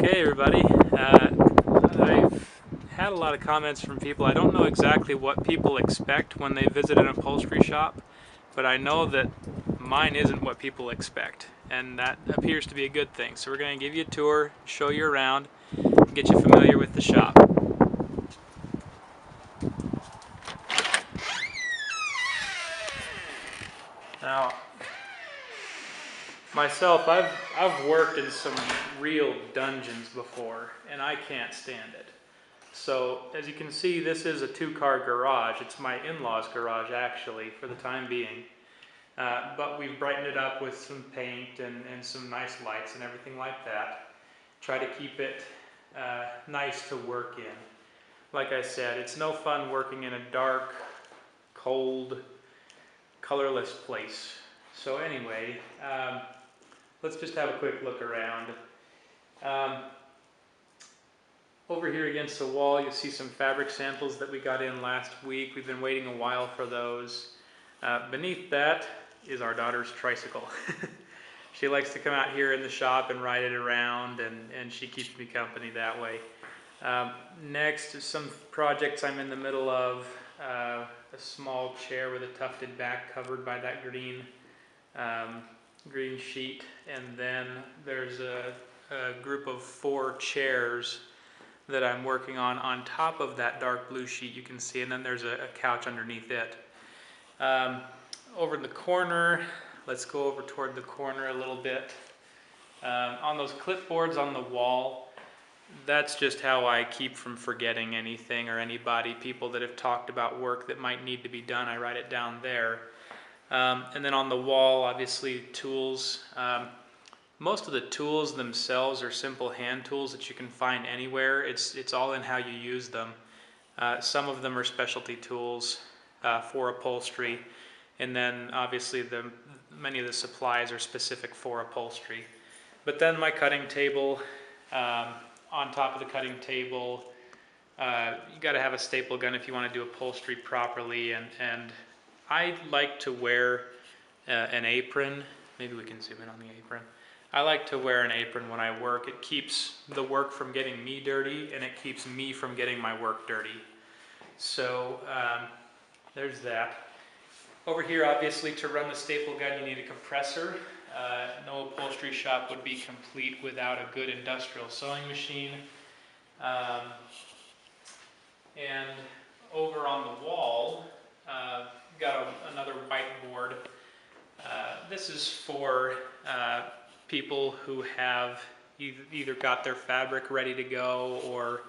Okay, everybody. I've had a lot of comments from people. I don't know exactly what people expect when they visit an upholstery shop, but I know that mine isn't what people expect, and that appears to be a good thing. So we're going to give you a tour, show you around, get you familiar with the shop. Now, myself, I've worked in some real dungeons before, and I can't stand it. So, as you can see, this is a two-car garage. It's my in-laws' garage, actually, for the time being. But we've brightened it up with some paint and some nice lights and everything like that. Try to keep it nice to work in. Like I said, it's no fun working in a dark, cold, colorless place. So anyway, let's just have a quick look around. Um, Over here against the wall, you'll see some fabric samples that we got in last week. We've been waiting a while for those. Beneath that is our daughter's tricycle. She likes to come out here in the shop and ride it around, and she keeps me company that way. Next is some projects I'm in the middle of. A small chair with a tufted back covered by that green sheet, and then there's a group of 4 chairs that I'm working on top of that dark blue sheet you can see, and then there's a couch underneath it. Over in the corner, let's go over toward the corner a little bit. On those clipboards on the wall, that's just how I keep from forgetting anything or anybody, people that have talked about work that might need to be done, I write it down there. And then on the wall, obviously, tools. Most of the tools themselves are simple hand tools that you can find anywhere. It's all in how you use them. Some of them are specialty tools for upholstery, and then obviously many of the supplies are specific for upholstery. But then my cutting table, on top of the cutting table, you got to have a staple gun if you want to do upholstery properly, and I like to wear an apron. Maybe we can zoom in on the apron. I like to wear an apron when I work. It keeps the work from getting me dirty, and it keeps me from getting my work dirty. So there's that. Over here, obviously, to run the staple gun, you need a compressor. No upholstery shop would be complete without a good industrial sewing machine. And over on the wall, got another whiteboard. This is for people who have either got their fabric ready to go, or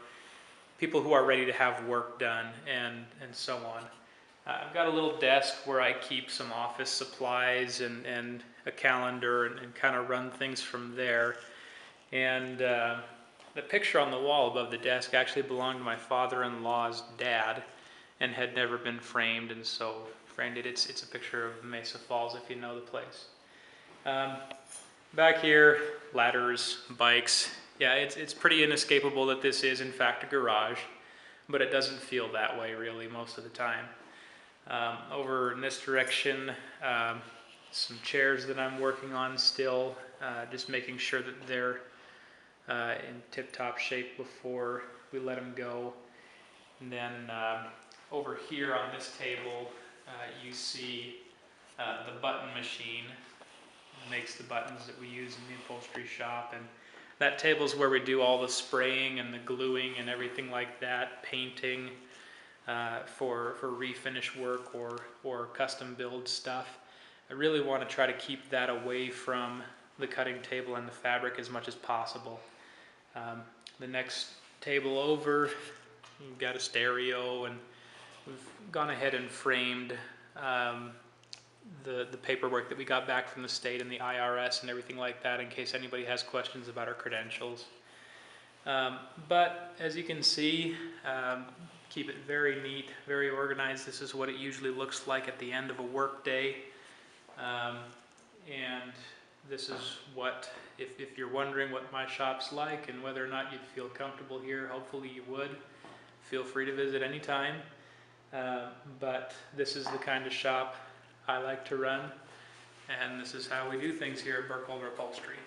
people who are ready to have work done, and so on. I've got a little desk where I keep some office supplies and a calendar, and kind of run things from there. And the picture on the wall above the desk actually belonged to my father-in-law's dad and had never been framed, and so framed it. It's a picture of Mesa Falls, if you know the place. Back here, ladders, bikes. Yeah, it's pretty inescapable that this is in fact a garage, but it doesn't feel that way really most of the time. Over in this direction, some chairs that I'm working on still, just making sure that they're in tip-top shape before we let them go. And then over here on this table, you see the button machine. It makes the buttons that we use in the upholstery shop, and that table is where we do all the spraying and the gluing and everything like that, painting for refinish work or custom build stuff. I really want to try to keep that away from the cutting table and the fabric as much as possible. The next table over, we've got a stereo, and we've gone ahead and framed the paperwork that we got back from the state and the IRS and everything like that, in case anybody has questions about our credentials. But as you can see, keep it very neat, very organized. This is what it usually looks like at the end of a work day. And this is what, if you're wondering what my shop's like and whether or not you'd feel comfortable here, hopefully you would. Feel free to visit anytime. But this is the kind of shop I like to run, and this is how we do things here at Burkholder Upholstery.